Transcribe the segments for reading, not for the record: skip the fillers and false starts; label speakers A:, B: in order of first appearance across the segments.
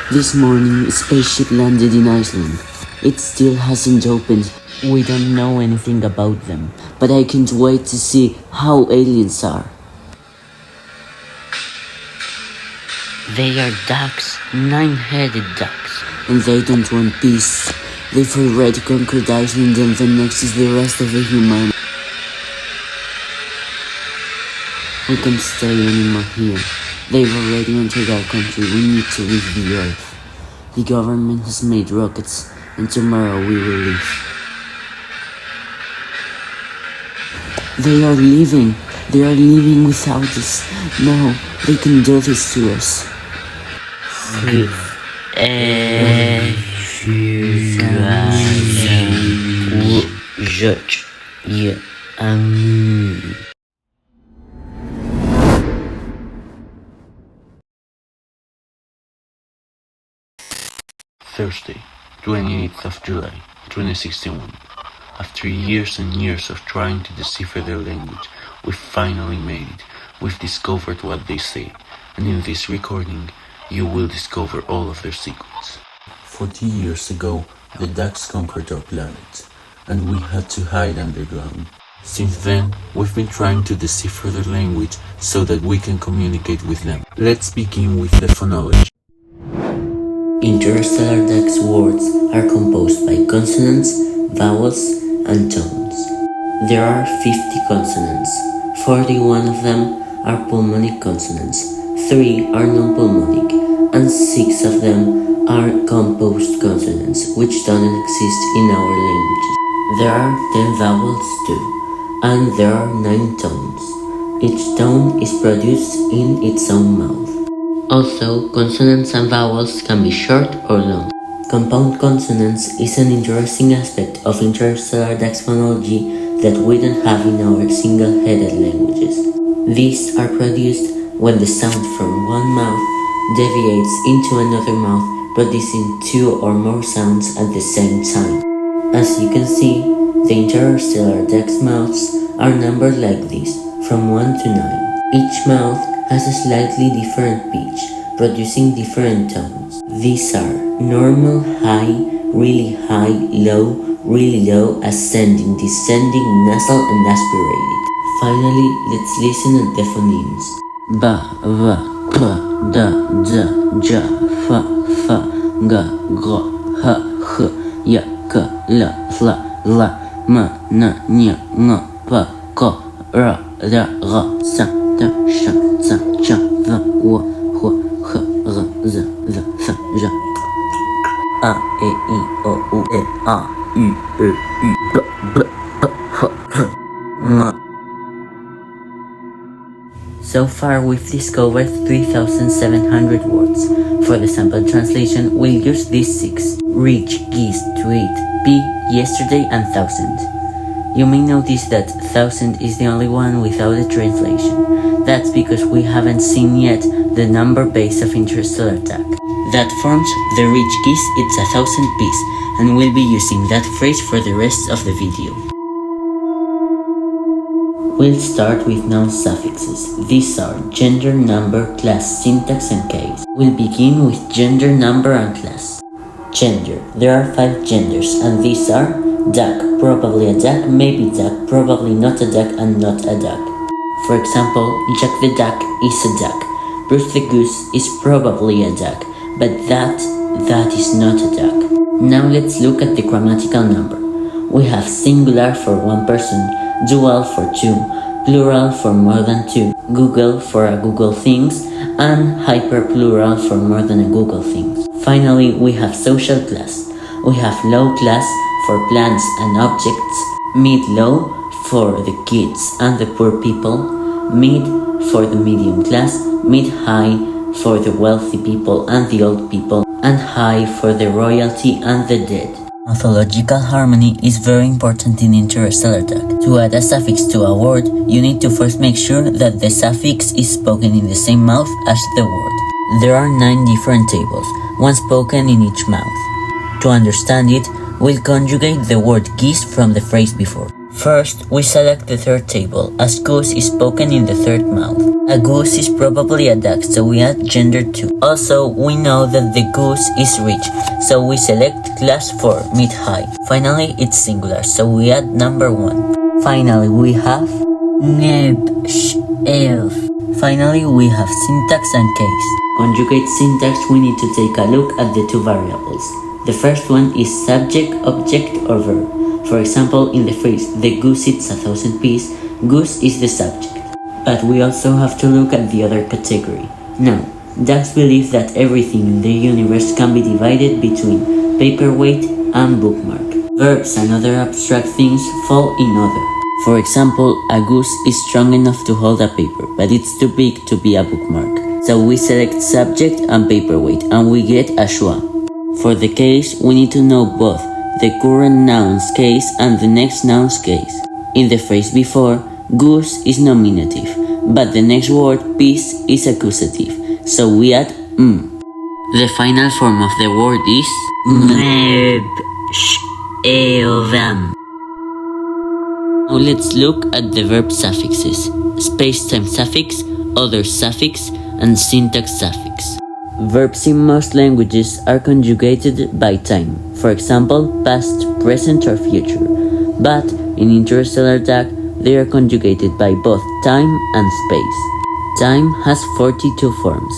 A: This morning, a spaceship landed in Iceland. It still hasn't opened. We don't know anything about them, but I can't wait to see how aliens are. They are ducks, 9-headed ducks. And they don't want peace. They've already conquered Iceland, and the next is the rest of the human. We can't stay anymore here. They've already entered our country. We need to leave the earth. The government has made rockets, and tomorrow we will leave. They are leaving. They are leaving without us. No, they can do this to us.
B: Thursday, 28th of July, 2061. After years and years of trying to decipher their language, we finally made it. We've discovered what they say, and in this recording, you will discover all of their secrets. 40 years ago, the ducks conquered our planet, and we had to hide underground. Since then, we've been trying to decipher their language so that we can communicate with them. Let's begin with the phonology.
A: Interstellar Duck's words are composed by consonants, vowels, and tones. There are 50 consonants. 41 of them are pulmonic consonants, 3 are non-pulmonic, and 6 of them are composed consonants, which don't exist in our languages. There are 10 vowels too, and there are 9 tones. Each tone is produced in its own mouth. Also, consonants and vowels can be short or long. Compound consonants is an interesting aspect of interstellar duck's phonology that we don't have in our single-headed languages. These are produced when the sound from one mouth deviates into another mouth, producing 2 or more sounds at the same time. As you can see, the interstellar duck's mouths are numbered like this, from 1 to 9. Each mouth has a slightly different pitch, producing different tones. These are normal, high, really low, ascending, descending, nasal, and aspirated. Finally, let's listen at the phonemes. Ba, va, pa, da, ja, fa, ga, ha, ya, ka, la, ma, na, nya, nga, pa, ka, ra, sa, ta, sha, za, ja, va, wa, hua, ha, ra, za, fa, ja. A, E, I, O, U, E, A, U, E, U, B, F, N. So far, we've discovered 3,700 words. For the sample translation, we'll use these 6: reach, geese, tweet, pea, yesterday, and thousand. You may notice that thousand is the only one without a translation. That's because we haven't seen yet the number base of interstellar duck. That forms the rich geese, it's 1,000 peas, and we'll be using that phrase for the rest of the video. We'll start with noun suffixes. These are gender, number, class, syntax, and case. We'll begin with gender, number, and class. Gender. There are 5 genders, and these are duck, probably a duck, maybe duck, probably not a duck, and not a duck. For example, Jack the duck is a duck. Bruce the goose is probably a duck, but that is not a duck. Now let's look at the grammatical number. We have singular for one person, dual for 2, plural for more than 2, Google for a Google things, and hyperplural for more than a Google things. Finally, we have social class. We have low class for plants and objects, mid-low for the kids and the poor people, mid for the medium class, mid-high for the wealthy people and the old people, and high for the royalty and the dead. Morphological harmony is very important in interstellar duck. To add a suffix to a word, you need to first make sure that the suffix is spoken in the same mouth as the word. There are 9 different tables, one spoken in each mouth. To understand it, we'll conjugate the word geese from the phrase before. First, we select the third table, as goose is spoken in the third mouth. A goose is probably a duck, so we add gender 2. Also, we know that the goose is rich, so we select class 4, mid-high. Finally, it's singular, so we add number 1. Finally, we have elf. Finally, we have syntax and case. Conjugate syntax, we need to take a look at the two variables. The first one is subject, object, or verb. For example, in the phrase, the goose eats 1,000 peas, goose is the subject. But we also have to look at the other category. Now, ducks believe that everything in the universe can be divided between paperweight and bookmark. Verbs and other abstract things fall in other. For example, a goose is strong enough to hold a paper, but it's too big to be a bookmark. So we select subject and paperweight, and we get a schwa. For the case, we need to know both the current noun's case and the next noun's case. In the phrase before, goose is nominative, but the next word, peas, is accusative, so we add m. The final form of the word is them. Now let's look at the verb suffixes: space-time suffix, other suffix, and syntax suffix. Verbs in most languages are conjugated by time, for example, past, present, or future. But in Interstellar Duck, they are conjugated by both time and space. Time has 42 forms: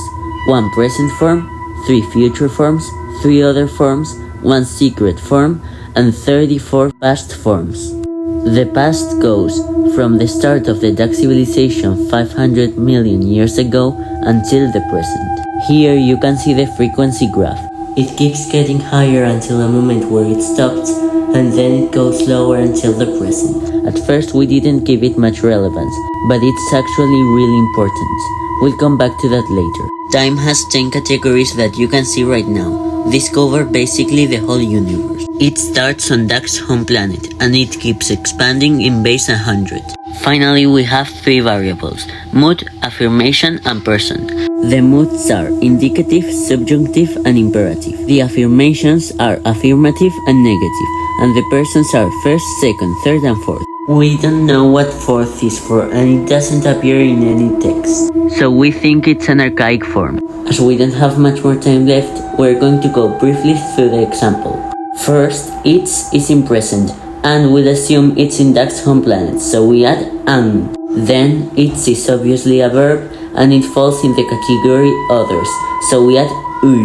A: 1 present form, 3 future forms, 3 other forms, 1 secret form, and 34 past forms. The past goes from the start of the duck civilization 500 million years ago until the present. Here you can see the frequency graph. It keeps getting higher until a moment where it stopped, and then it goes lower until the present. At first we didn't give it much relevance, but it's actually really important. We'll come back to that later. Time has 10 categories that you can see right now. These cover basically the whole universe. It starts on Duck's home planet, and it keeps expanding in base 100. Finally, we have 3 variables: mood, affirmation, and person. The moods are indicative, subjunctive, and imperative. The affirmations are affirmative and negative, and the persons are first, second, third, and fourth. We don't know what fourth is for, and it doesn't appear in any text, so we think it's an archaic form. As we don't have much more time left, we're going to go briefly through the example. First, its is in present, and we'll assume it's in Duck's home planet, so we add an. Then, its is obviously a verb, and it falls in the category others, so we add uy.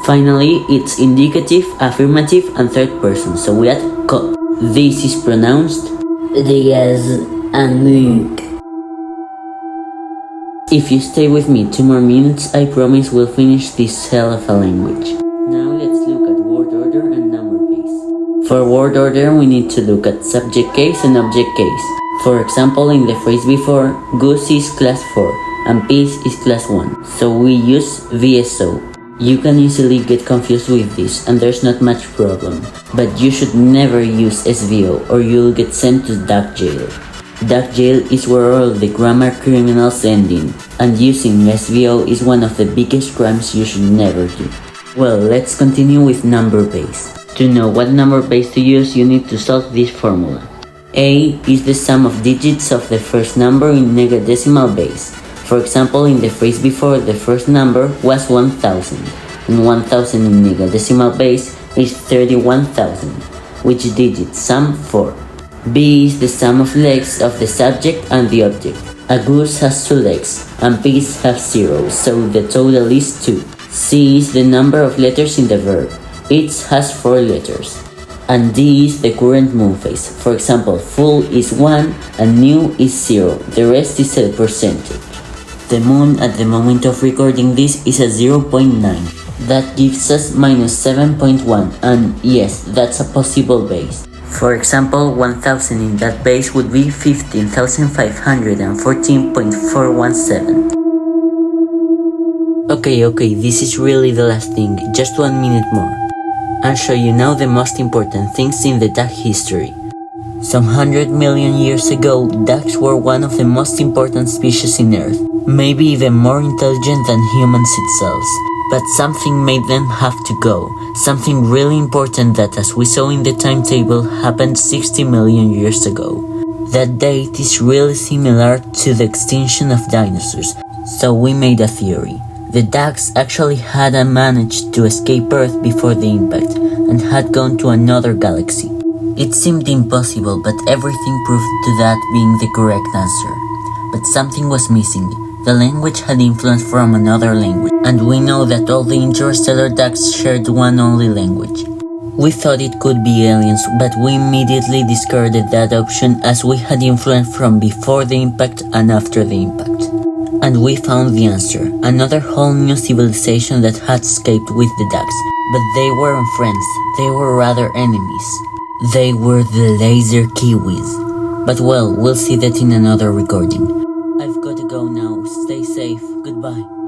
A: Finally, it's indicative, affirmative, and third person, so we add ko. This is pronounced diaz and munk. If you stay with me 2 more minutes, I promise we'll finish this hell of a language. Now let's look at word order and number base. For word order, we need to look at subject case and object case. For example, in the phrase before, goose is class 4 and peas is class 1, so we use VSO. You can easily get confused with this, and there's not much problem, but you should never use SVO or you'll get sent to duck jail. Duck jail is where all the grammar criminals end in, and using SVO is one of the biggest crimes you should never do. Well, let's continue with number base. To know what number base to use, you need to solve this formula. A is the sum of digits of the first number in negadecimal base. For example, in the phrase before, the first number was 1000, and 1000 in negadecimal base is 31,000, which digits sum 4. B is the sum of legs of the subject and the object. A goose has 2 legs, and peas have 0, so the total is 2. C is the number of letters in the verb. It has 4 letters. And D is the current moon phase. For example, full is 1 and new is 0. The rest is a percentage. The moon at the moment of recording this is at 0.9. That gives us -7.1, and yes, that's a possible base. For example, 1000 in that base would be 15,514.417. Okay, this is really the last thing, just 1 minute more. I'll show you now the most important things in the duck history. Some 100 million years ago, ducks were one of the most important species in Earth, maybe even more intelligent than humans itself. But something made them have to go, something really important that, as we saw in the timetable, happened 60 million years ago. That date is really similar to the extinction of dinosaurs, so we made a theory. The ducks actually had managed to escape Earth before the impact and had gone to another galaxy. It seemed impossible, but everything proved to that being the correct answer. But something was missing. The language had influence from another language, and we know that all the interstellar ducks shared one only language. We thought it could be aliens, but we immediately discarded that option as we had influence from before the impact and after the impact. And we found the answer, another whole new civilization that had escaped with the ducks. But they weren't friends, they were rather enemies. They were the laser kiwis. But well, we'll see that in another recording. I've got to go now, stay safe, goodbye.